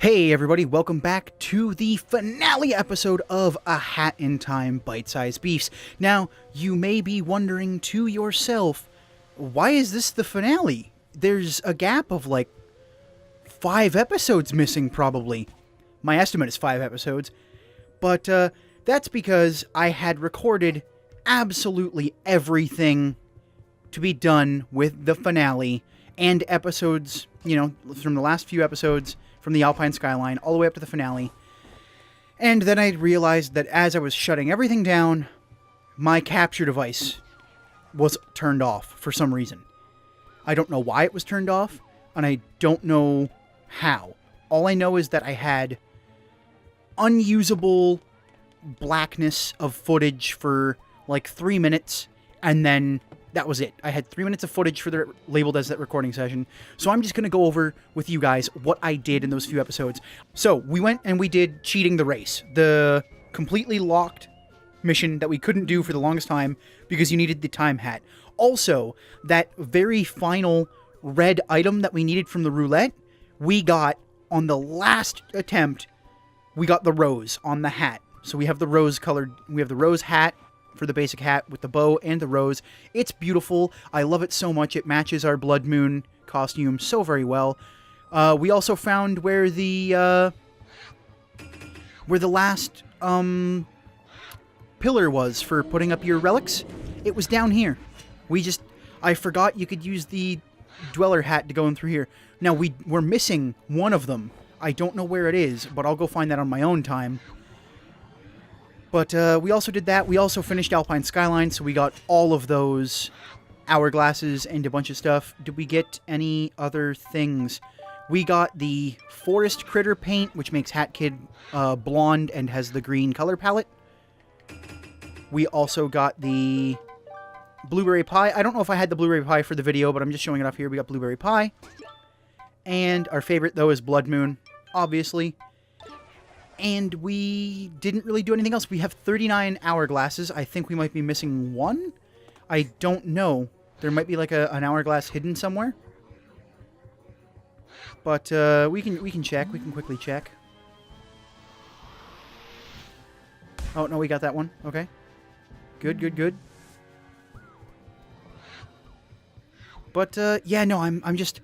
Hey everybody, welcome back to the finale episode of A Hat in Time Bite-Sized Biifs. Now, you may be wondering to yourself, why is this the finale? There's a gap of like 5 episodes missing probably. My estimate is 5 episodes. But that's because I had recorded absolutely everything to be done with the finale and episodes, from the last few episodes from the Alpine Skyline all the way up to the finale. And then I realized that as I was shutting everything down, my capture device was turned off for some reason. I don't know why it was turned off, and I don't know how. All I know is that I had unusable blackness of footage for like 3 minutes, and then that was it. I had 3 minutes of footage for labeled as that recording session. So I'm just going to go over with you guys what I did in those few episodes. So we went and we did Cheating the Race, the completely locked mission that we couldn't do for the longest time because you needed the time hat. Also, that very final red item that we needed from the roulette, we got on the last attempt, we got the rose on the hat. So we have the rose hat for the basic hat with the bow and the rose. It's beautiful. I love it so much. It matches our Blood Moon costume so very well. We also found where the last pillar was for putting up your relics. It was down here. I forgot you could use the Dweller hat to go in through here. Now we're missing one of them. I don't know where it is, but I'll go find that on my own time. But we also did that. We also finished Alpine Skyline, so we got all of those hourglasses and a bunch of stuff. Did we get any other things? We got the Forest Critter paint, which makes Hat Kid blonde and has the green color palette. We also got the Blueberry Pie. I don't know if I had the Blueberry Pie for the video, but I'm just showing it off here. We got Blueberry Pie. And our favorite, though, is Blood Moon, obviously. And we didn't really do anything else. We have 39 hourglasses. I think we might be missing one. I don't know. There might be like an hourglass hidden somewhere. But we can check. We can quickly check. Oh, no, we got that one. Okay. Good. But yeah, no, I'm just...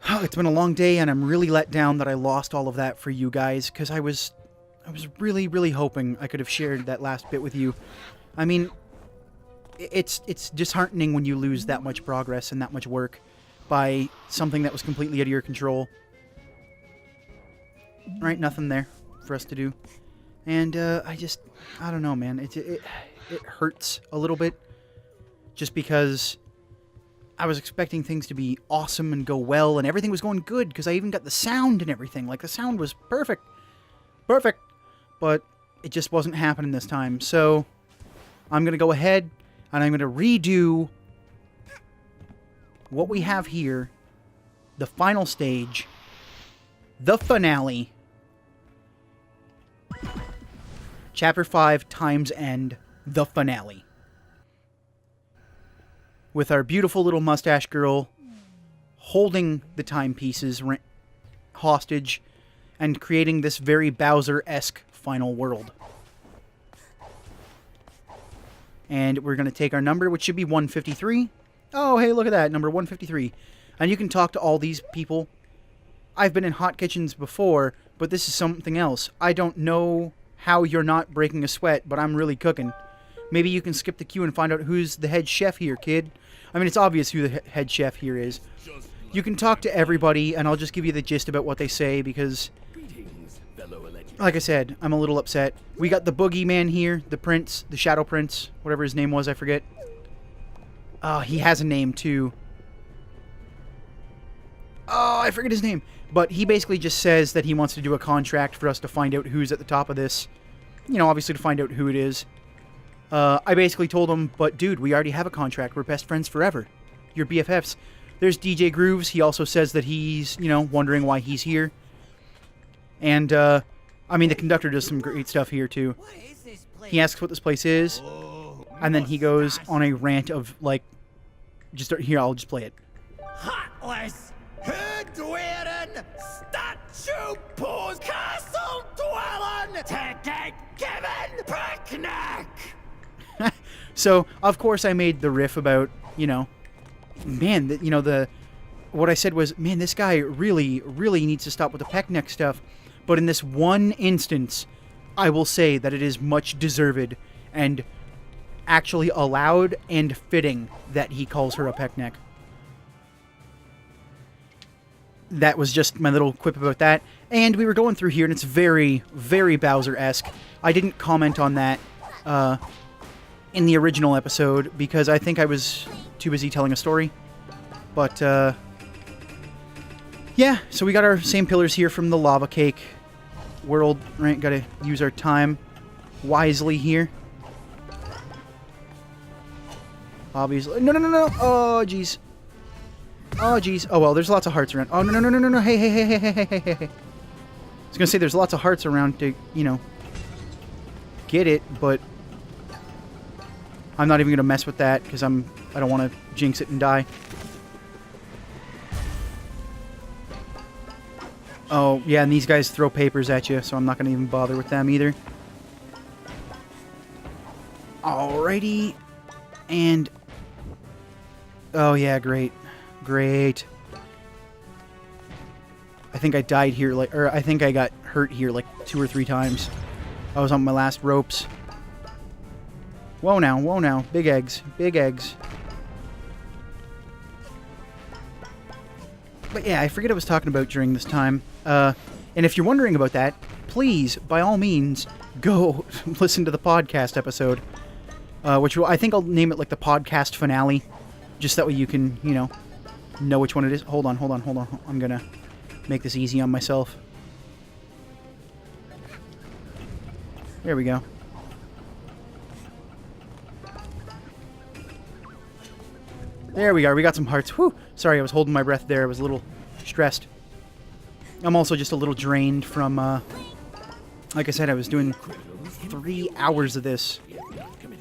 Oh, it's been a long day, and I'm really let down that I lost all of that for you guys, because I was really, really hoping I could have shared that last bit with you. I mean, it's disheartening when you lose that much progress and that much work by something that was completely out of your control. Right, nothing there for us to do. And I don't know, man. It hurts a little bit, just because I was expecting things to be awesome and go well, and everything was going good, because I even got the sound and everything. Like, the sound was perfect. Perfect. But it just wasn't happening this time. So, I'm going to go ahead, and I'm going to redo what we have here. The final stage. The finale. Chapter 5, Time's End. The finale. With our beautiful little mustache girl holding the timepieces hostage and creating this very Bowser-esque final world. And we're going to take our number, which should be 153. Oh, hey, look at that, number 153. And you can talk to all these people. I've been in hot kitchens before, but this is something else. I don't know how you're not breaking a sweat, but I'm really cooking. Maybe you can skip the queue and find out who's the head chef here, kid. I mean, it's obvious who the head chef here is. You can talk to everybody, and I'll just give you the gist about what they say, because, like I said, I'm a little upset. We got the boogeyman here, the prince, the shadow prince, whatever his name was, I forget. He has a name, too. Oh, I forget his name. But he basically just says that he wants to do a contract for us to find out who's at the top of this. Obviously to find out who it is. I basically told him, but dude, we already have a contract. We're best friends forever. You're BFFs. There's DJ Grooves. He also says that he's, wondering why he's here. And, I mean, the conductor does some great stuff here, too. He asks what this place is, and then he goes on a rant of, like, here, I'll just play it. Heartless, hood-wearing, Shoepaws castle dwellin' to get given picnic. So, of course, I made the riff about, man, what I said was, man, this guy really, really needs to stop with the peck neck stuff. But in this one instance, I will say that it is much deserved and actually allowed and fitting that he calls her a peck neck. That was just my little quip about that. And we were going through here, and it's very, very Bowser-esque. I didn't comment on that in the original episode because I think I was too busy telling a story. But, yeah, so we got our same pillars here from the lava cake world, right? Gotta use our time wisely here. Obviously. No. Oh, jeez. Oh, jeez. Oh, well, there's lots of hearts around. Oh, no. Hey. I was gonna say there's lots of hearts around to, get it, but I'm not even gonna mess with that because I don't want to jinx it and die. Oh, yeah, and these guys throw papers at you, so I'm not gonna even bother with them either. Alrighty. And... oh, yeah, great. I think I died here, or I think I got hurt here, 2 or 3 times. I was on my last ropes. Whoa now. Big eggs. But yeah, I forget I was talking about during this time. And if you're wondering about that, please, by all means, go listen to the podcast episode. Which I think I'll name it the podcast finale. Just that way you can, know which one it is. Hold on. I'm gonna make this easy on myself. There we go. There we are. We got some hearts. Whew. Sorry, I was holding my breath there. I was a little stressed. I'm also just a little drained from, like I said, I was doing 3 hours of this.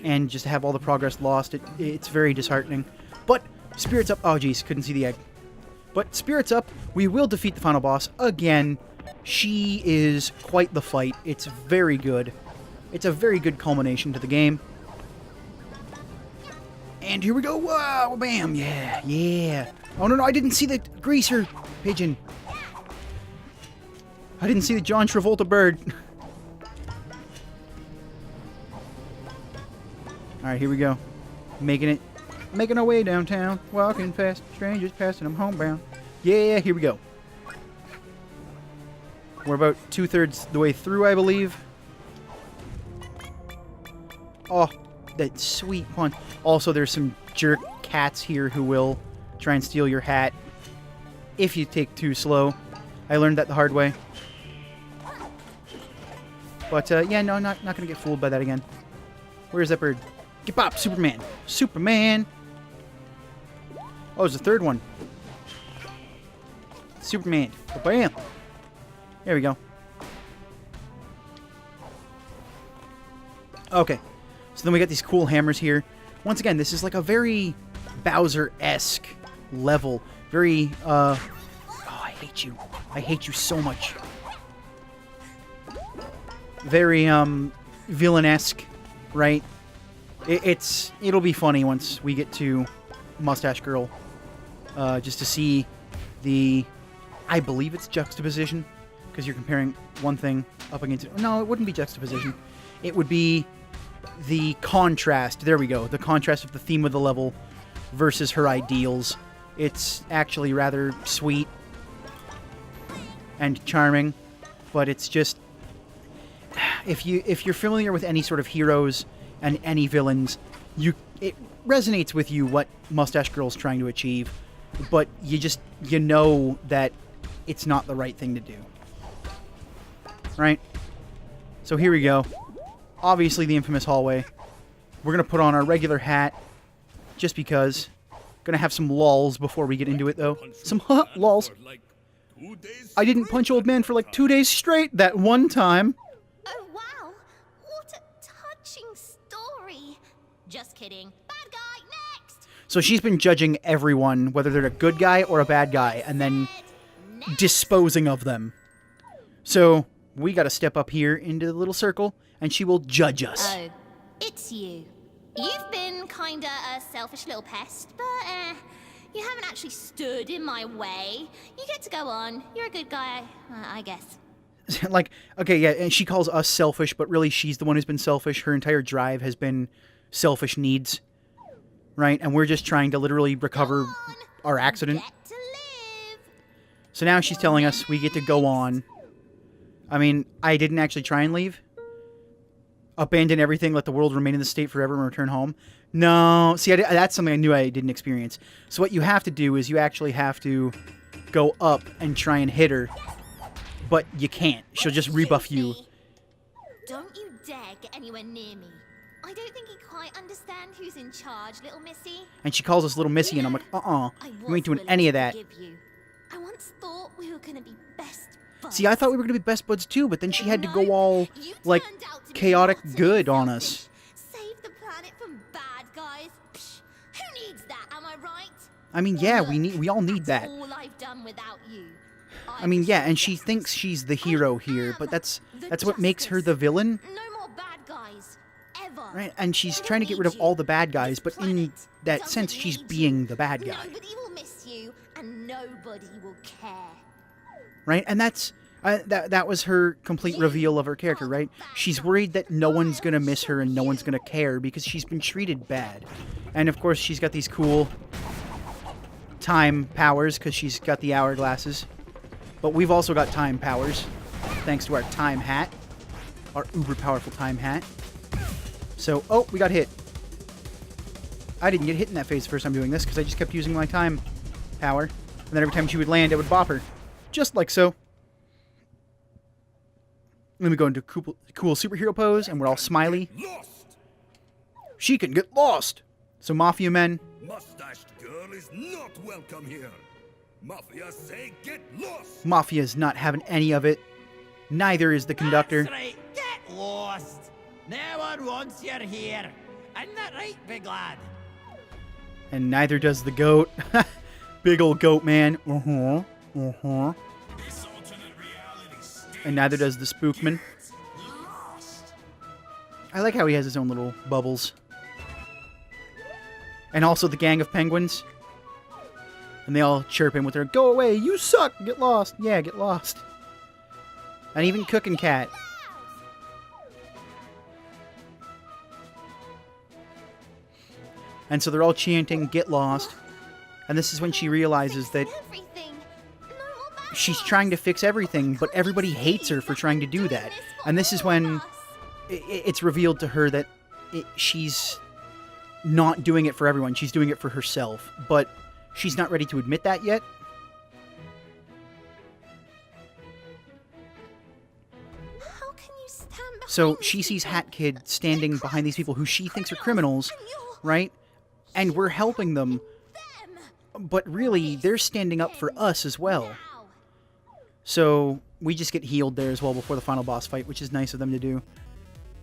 And just to have all the progress lost, it's very disheartening. But, spirits up. Oh, jeez, couldn't see the egg. But, spirits up, we will defeat the final boss. Again, she is quite the fight. It's very good. It's a very good culmination to the game. And here we go. Wow, bam. Yeah. Oh, no, I didn't see the greaser pigeon. I didn't see the John Travolta bird. Alright, here we go. Making our way downtown. Walking fast, strangers passing them homebound. Yeah, here we go. We're about 2/3 the way through, I believe. Oh, that sweet punch. Also, there's some jerk cats here who will try and steal your hat if you take too slow. I learned that the hard way. But, yeah, no, not gonna get fooled by that again. Where's that bird? Get pop, Superman! Oh, there's a third one. Superman. Bam! There we go. Okay. So then we got these cool hammers here. Once again, this is a very Bowser-esque level. Very, oh, I hate you. I hate you so much. Very, villain-esque, right? It'll be funny once we get to Mustache Girl. Just to see I believe it's juxtaposition, because you're comparing one thing up against it. No, it wouldn't be juxtaposition. It would be the contrast. There we go. The contrast of the theme of the level versus her ideals. It's actually rather sweet and charming, but it's just if you're familiar with any sort of heroes and any villains, it resonates with you what Mustache Girl's trying to achieve, but you know that it's not the right thing to do. Right? So here we go. Obviously the infamous hallway. We're going to put on our regular hat just because. Going to have some lulls before we get into it though. Some lulls. I didn't punch old man for 2 days straight that one time. Oh wow, what a touching story. Just kidding. Bad guy, next! So she's been judging everyone, whether they're a good guy or a bad guy, and then disposing of them. So we got to step up here into the little circle, and she will judge us. Oh, it's you. You've been kinda a selfish little pest, but you haven't actually stood in my way. You get to go on. You're a good guy, I guess. Like, okay, yeah, and she calls us selfish, but really she's the one who's been selfish. Her entire drive has been selfish needs, right? And we're just trying to literally recover our accident. Get to live. So now she's telling us we get to go on. I mean, I didn't actually try and leave. Abandon everything, let the world remain in the state forever and return home. No, see, that's something I knew I didn't experience. So what you have to do is you actually have to go up and try and hit her. But you can't. She'll just rebuff you. Don't you dare get anywhere near me. I don't think you quite understand who's in charge, little missy. And she calls us Little Missy, and I'm like, you ain't doing any of that. I once thought we were gonna be best buds. See, I thought we were going to be best buds too, but then she had to go all, like, chaotic good on us. Save the planet from bad guys. Psh, who needs that, am I right? I mean, yeah, we all need that. All I've done without you. I mean, yeah, and she thinks she's the hero here, but that's what makes her the villain. No more bad guys. Ever. Right, and she's trying to get rid of all the bad guys, but in that sense, she's being the bad guy. Nobody will miss you, and nobody will care. Right, and that was her complete reveal of her character, right? She's worried that no one's gonna miss her and no one's gonna care because she's been treated bad. And of course, she's got these cool time powers because she's got the hourglasses. But we've also got time powers, thanks to our time hat. Our uber powerful time hat. So, oh, we got hit. I didn't get hit in that phase the first time doing this, because I just kept using my time power. And then every time she would land, it would bop her. Just like so. Then we go into cool superhero pose, and we're all smiley. Lost! She can get lost! So, Mafia men. Mustached girl is not welcome here. Mafia say get lost! Mafia's not having any of it. Neither is the conductor. That's right, get lost. No one wants you here. Isn't that right, big lad? And neither does the goat. Big old goat man. And neither does the spookman. I like how he has his own little bubbles. And also the gang of penguins. And they all chirp him with their, "Go away, you suck, get lost." Yeah, get lost. And even Cookin' Cat. And so they're all chanting, "Get lost." And this is when she realizes that Everything. No more bad she's guys. trying to fix everything, but everybody hates her for trying to do that. And this is when it's revealed to her that she's not doing it for everyone. She's doing it for herself. But she's not ready to admit that yet. How can you stand behind So these she sees people? Hat Kid standing behind these people who she thinks are criminals, And you're right? And we're helping them. them. But really, they're standing up for us as well. Now. So we just get healed there as well before the final boss fight, which is nice of them to do.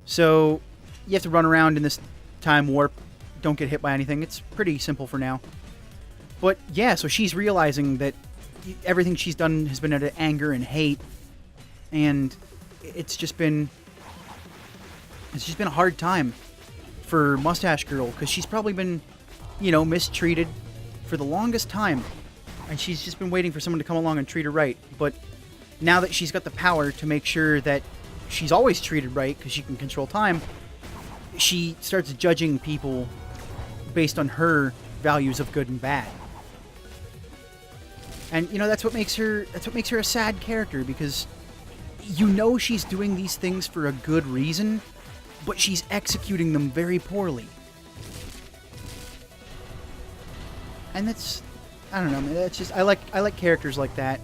So you have to run around in this time warp. Don't get hit by anything. It's pretty simple for now. But yeah, so she's realizing that everything she's done has been out of anger and hate. And it's just been a hard time for Mustache Girl, because she's probably been, mistreated for the longest time. And she's just been waiting for someone to come along and treat her right. But now that she's got the power to make sure that she's always treated right, because she can control time, she starts judging people based on her values of good and bad. And that's what makes her a sad character, because she's doing these things for a good reason, but she's executing them very poorly. And I don't know, man, that's just, I like characters like that,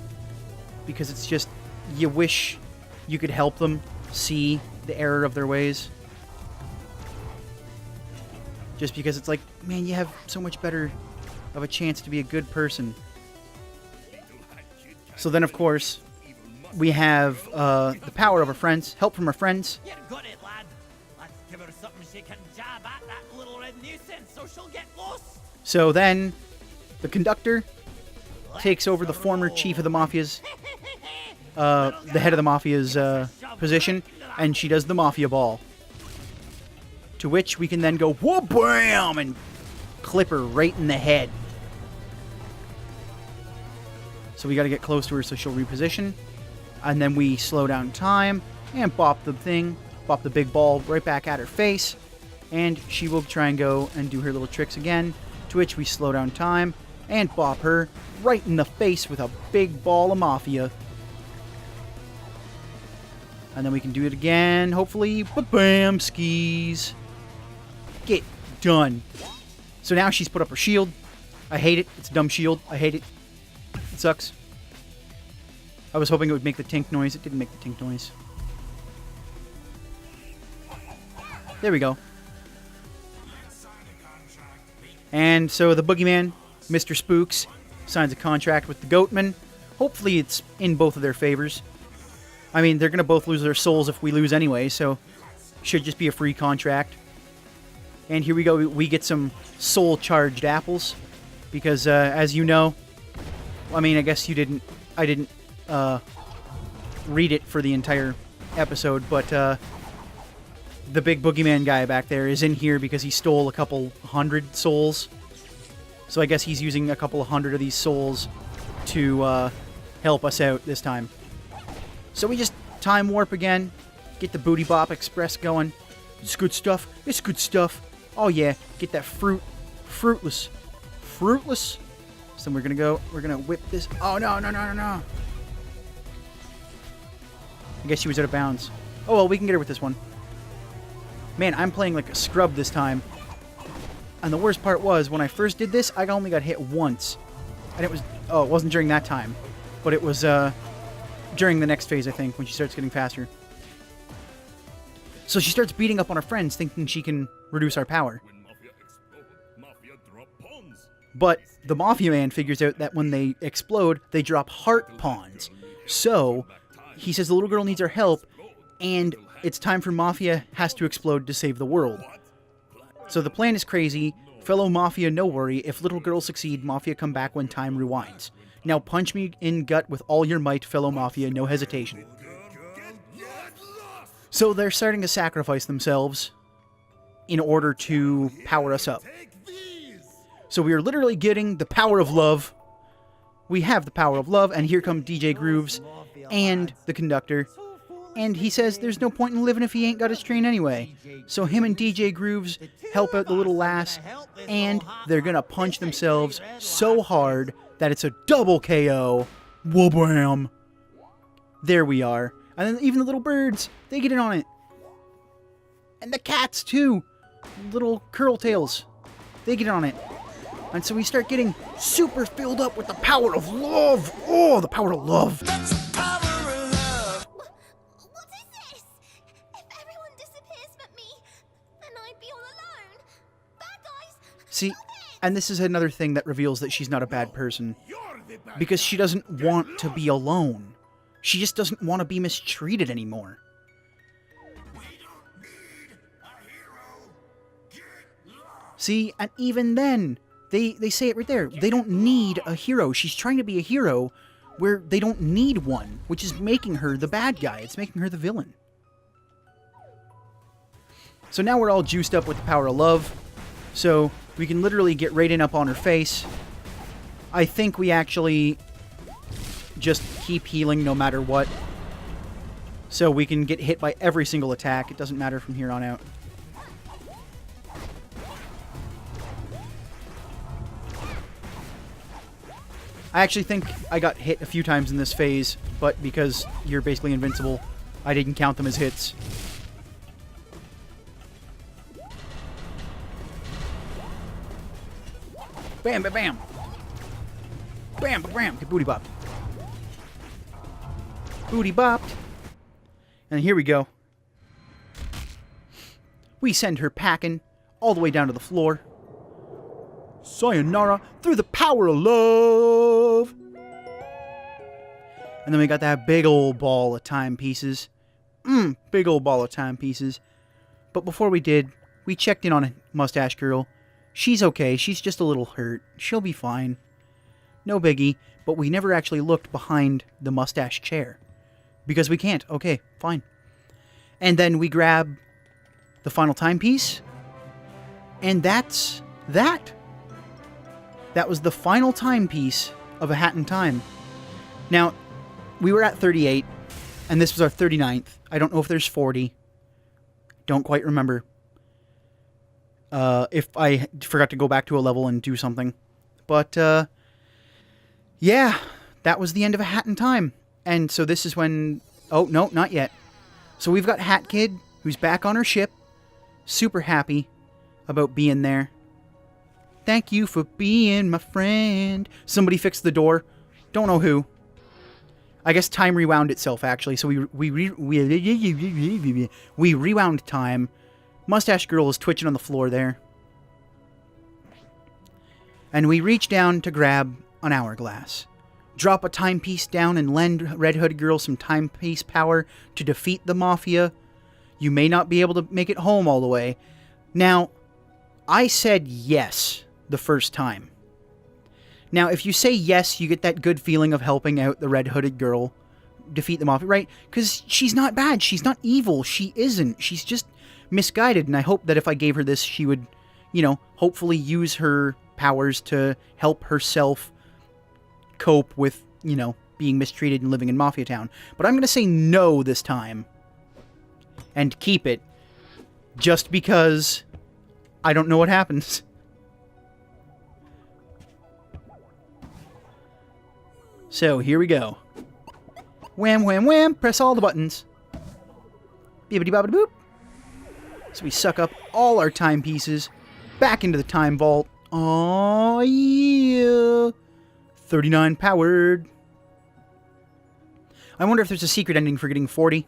because it's just, you wish you could help them see the error of their ways. Just because it's like, man, you have so much better of a chance to be a good person. So then, of course, we have the power of our friends, help from our friends. You got it, lad. Let's give her something she can jab at, that little red nuisance, so she'll get lost. So then, the conductor takes over the former chief of the mafias, the head of the Mafia's position, and she does the Mafia ball. To which we can then go, whoa, bam, and clip her right in the head. So we got to get close to her so she'll reposition. And then we slow down time and bop the thing, bop the big ball right back at her face. And she will try and go and do her little tricks again. To which we slow down time and bop her right in the face with a big ball of Mafia. And then we can do it again, hopefully. Ba-bam, skis. Get done. So now she's put up her shield. I hate it. It's a dumb shield. I hate it. It sucks. I was hoping it would make the tink noise. It didn't make the tink noise. There we go. And so the boogeyman, Mr. Spooks, signs a contract with the Goatman. Hopefully it's in both of their favors. I mean, they're going to both lose their souls if we lose anyway, so should just be a free contract. And here we go. We get some soul-charged apples. Because, as you know... I mean, I guess you didn't... I didn't read it for the entire episode, but the big boogeyman guy back there is in here because he stole a couple hundred souls. So I guess he's using a couple of hundred of these souls to help us out this time. So we just time warp again, get the Booty Bop Express going. It's good stuff. It's good stuff. Oh yeah, get that fruitless. So we're gonna whip this. Oh no. I guess she was out of bounds. Oh well, we can get her with this one. Man, I'm playing like a scrub this time. And the worst part was, when I first did this, I only got hit once. And it was... Oh, it wasn't during that time. But it was during the next phase, I think, when she starts getting faster. So she starts beating up on her friends, thinking she can reduce our power. But the Mafia Man figures out that when they explode, they drop heart pawns. So, he says the little girl needs our help, and it's time for Mafia has to explode to save the world. So the plan is crazy. Fellow Mafia, no worry. If little girls succeed, Mafia come back when time rewinds. Now punch me in gut with all your might, fellow Mafia, no hesitation. So they're starting to sacrifice themselves in order to power us up. So we are literally getting the power of love. We have the power of love, and here come DJ Grooves and the conductor. And he says there's no point in living if he ain't got his train anyway. So him and DJ Grooves help out the little lass, and they're gonna punch themselves so hard that it's a double KO. Wha-bam! There we are. And then even the little birds, they get in on it. And the cats, too. Little curl tails. They get in on it. And so we start getting super filled up with the power of love. Oh, the power of love. What is this? If everyone disappears but me, then I'd be all alone. Bad guys. See, and this is another thing that reveals that she's not a bad person. Because she doesn't want to be alone. She just doesn't want to be mistreated anymore. See, and even then, they say it right there. They don't need a hero. She's trying to be a hero where they don't need one, which is making her the bad guy. It's making her the villain. So now we're all juiced up with the power of love. So we can literally get right in up on her face. I think we actually just keep healing no matter what. So we can get hit by every single attack. It doesn't matter from here on out. I actually think I got hit a few times in this phase, but because you're basically invincible, I didn't count them as hits. Bam, bam, bam. Bam, bam, bam. Get booty bopped. Booty bopped. And here we go. We send her packing all the way down to the floor. Sayonara through the power of love. And then we got that big old ball of timepieces. Big old ball of timepieces. But before we did, we checked in on Mustache Girl. She's okay. She's just a little hurt. She'll be fine. No biggie. But we never actually looked behind the mustache chair. Because we can't. Okay, fine. And then we grab the final timepiece. And that's that. That was the final timepiece of A Hat in Time. Now, we were at 38, and this was our 39th. I don't know if there's 40. Don't quite remember. If I forgot to go back to a level and do something. But, yeah, that was the end of A Hat in Time. And so this is when... Oh, no, not yet. So we've got Hat Kid, who's back on her ship. Super happy about being there. Thank you for being my friend. Somebody fixed the door. Don't know who. I guess time rewound itself, actually. So we rewound time. Mustache Girl is twitching on the floor there. And we reach down to grab an hourglass. Drop a timepiece down and lend Red Hood Girl some timepiece power to defeat the Mafia. You may not be able to make it home all the way. Now, I said yes the first time. Now, if you say yes, you get that good feeling of helping out the Red Hooded Girl defeat the Mafia, right? Because she's not bad. She's not evil. She isn't. She's just misguided, and I hope that if I gave her this, she would, you know, hopefully use her powers to help herself cope with, you know, being mistreated and living in Mafia Town. But I'm going to say no this time. And keep it. Just because I don't know what happens. So, here we go. Wham, wham, wham. Press all the buttons. Bibbidi-bobbidi-boop. So we suck up all our timepieces back into the time vault. Oh yeah. 39 powered. I wonder if there's a secret ending for getting 40.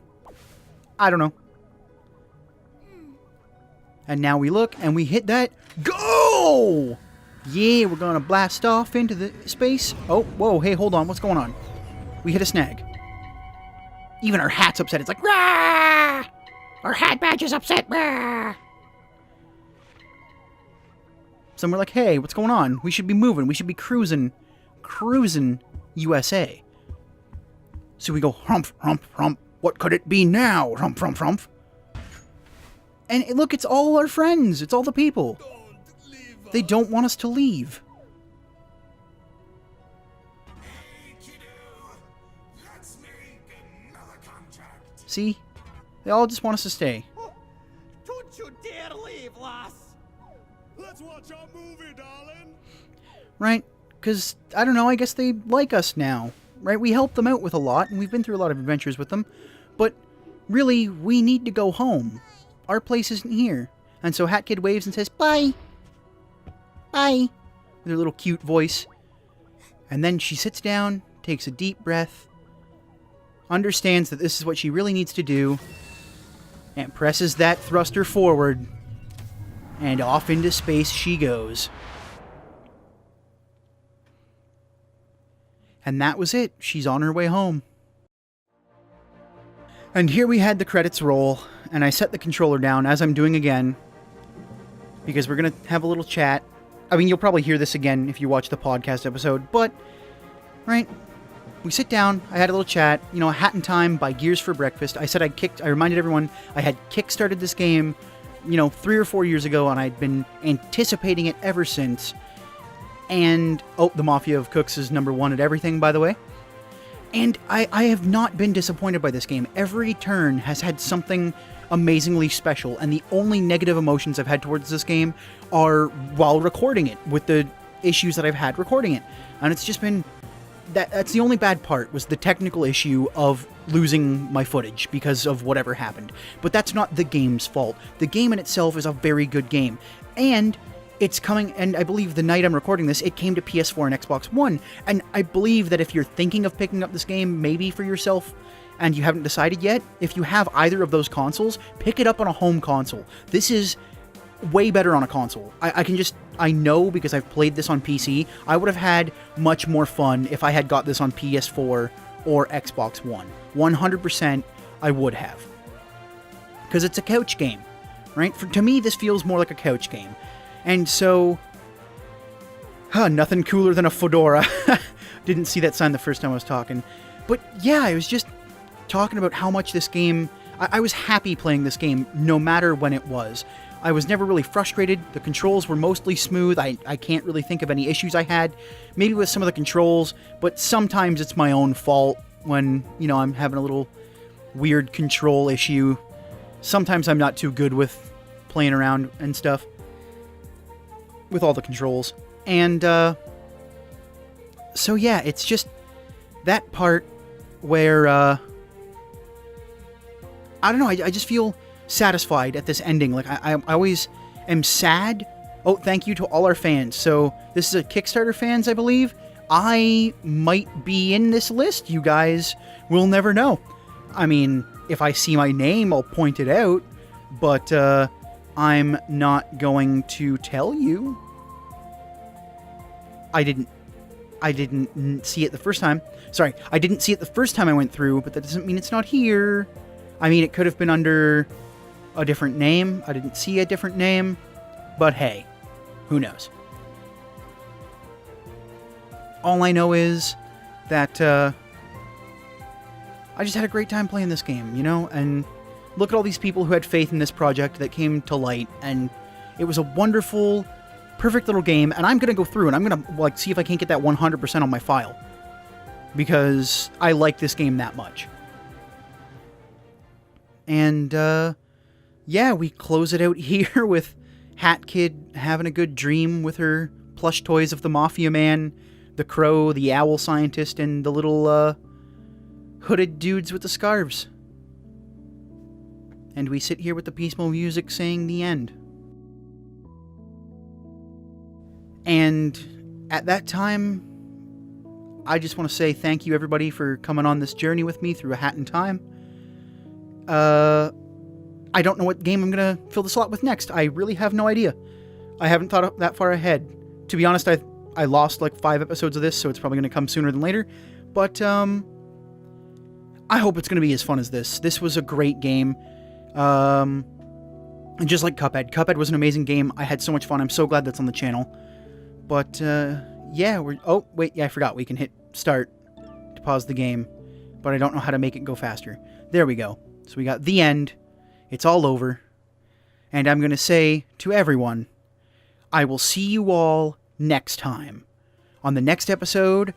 I don't know. And now we look and we hit that. Go! Yeah, we're gonna blast off into the space. Oh, whoa, hey, hold on. What's going on? We hit a snag. Even our hat's upset. It's like, rah! Our hat badge is upset. Rah! So we're like, hey, what's going on? We should be moving. We should be cruising. Cruising USA. So we go, humph, humph, humph. What could it be now? Humph, humph, humph. And look, it's all our friends. It's all the people. They don't want us to leave. Hey, kiddo. Let's make another contract. See? They all just want us to stay. Oh, don't you dare leave, lass! Let's watch our movie, darling. Right? Because, I don't know, I guess they like us now. Right? We helped them out with a lot, and we've been through a lot of adventures with them. But, really, we need to go home. Our place isn't here. And so Hat Kid waves and says, bye! Bye! With her little cute voice. And then she sits down, takes a deep breath, understands that this is what she really needs to do, and presses that thruster forward, and off into space she goes. And that was it. She's on her way home. And here we had the credits roll, and I set the controller down, as I'm doing again, because we're going to have a little chat. I mean, you'll probably hear this again if you watch the podcast episode, but, right, we sit down, I had a little chat, you know, A Hat in Time by Gears for Breakfast. I said I reminded everyone I had kickstarted this game, you know, 3 or 4 years ago, and I'd been anticipating it ever since. And, oh, the Mafia of Cooks is #1 at everything, by the way. And I have not been disappointed by this game. Every turn has had something amazingly special, and the only negative emotions I've had towards this game are while recording it, with the issues that I've had recording it. And it's just been... That's the only bad part, was the technical issue of losing my footage because of whatever happened. But that's not the game's fault. The game in itself is a very good game. And it's coming, and I believe the night I'm recording this, it came to PS4 and Xbox One. And I believe that if you're thinking of picking up this game, maybe for yourself, and you haven't decided yet, if you have either of those consoles, pick it up on a home console. This is way better on a console. I know because I've played this on PC, I would have had much more fun if I had got this on PS4 or Xbox One. 100% I would have. Because it's a couch game, right? To me, this feels more like a couch game. And so, nothing cooler than a fedora. Didn't see that sign the first time I was talking. But yeah, it was just talking about how much this game... I was happy playing this game no matter when it was. I was never really frustrated. The controls were mostly smooth. I can't really think of any issues I had. Maybe with some of the controls, but sometimes it's my own fault when, you know, I'm having a little weird control issue. Sometimes I'm not too good with playing around and stuff with all the controls. And, so yeah, it's just that part where, I don't know, I just feel satisfied at this ending. Like, I always am sad. Oh, thank you to all our fans. So, this is a Kickstarter fans, I believe. I might be in this list. You guys will never know. I mean, if I see my name, I'll point it out. But, I'm not going to tell you. I didn't see it the first time. Sorry, I didn't see it the first time I went through, but that doesn't mean it's not here. I mean, it could have been under a different name. I didn't see a different name. But hey, who knows? All I know is that I just had a great time playing this game, you know? And look at all these people who had faith in this project that came to light. And it was a wonderful, perfect little game. And I'm going to go through and I'm going to like see if I can't get that 100% on my file. Because I like this game that much. And, yeah, we close it out here with Hat Kid having a good dream with her plush toys of the Mafia Man, the Crow, the Owl Scientist, and the little, hooded dudes with the scarves. And we sit here with the peaceful music saying the end. And at that time, I just want to say thank you, everybody, for coming on this journey with me through A Hat in Time. I don't know what game I'm going to fill the slot with next. I really have no idea. I haven't thought that far ahead. To be honest, I lost like 5 episodes of this, so it's probably going to come sooner than later. But, I hope it's going to be as fun as this. This was a great game. And just like Cuphead. Cuphead was an amazing game. I had so much fun. I'm so glad that's on the channel. But, yeah, oh, wait, yeah, I forgot. We can hit start to pause the game. But I don't know how to make it go faster. There we go. So we got the end. It's all over. And I'm going to say to everyone, I will see you all next time on the next episode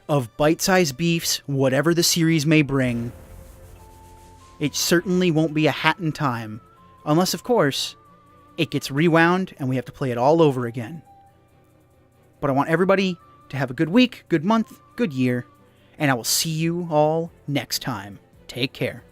of Bite-Sized Biifs, whatever the series may bring. It certainly won't be A Hat in Time. Unless, of course, it gets rewound and we have to play it all over again. But I want everybody to have a good week, good month, good year. And I will see you all next time. Take care.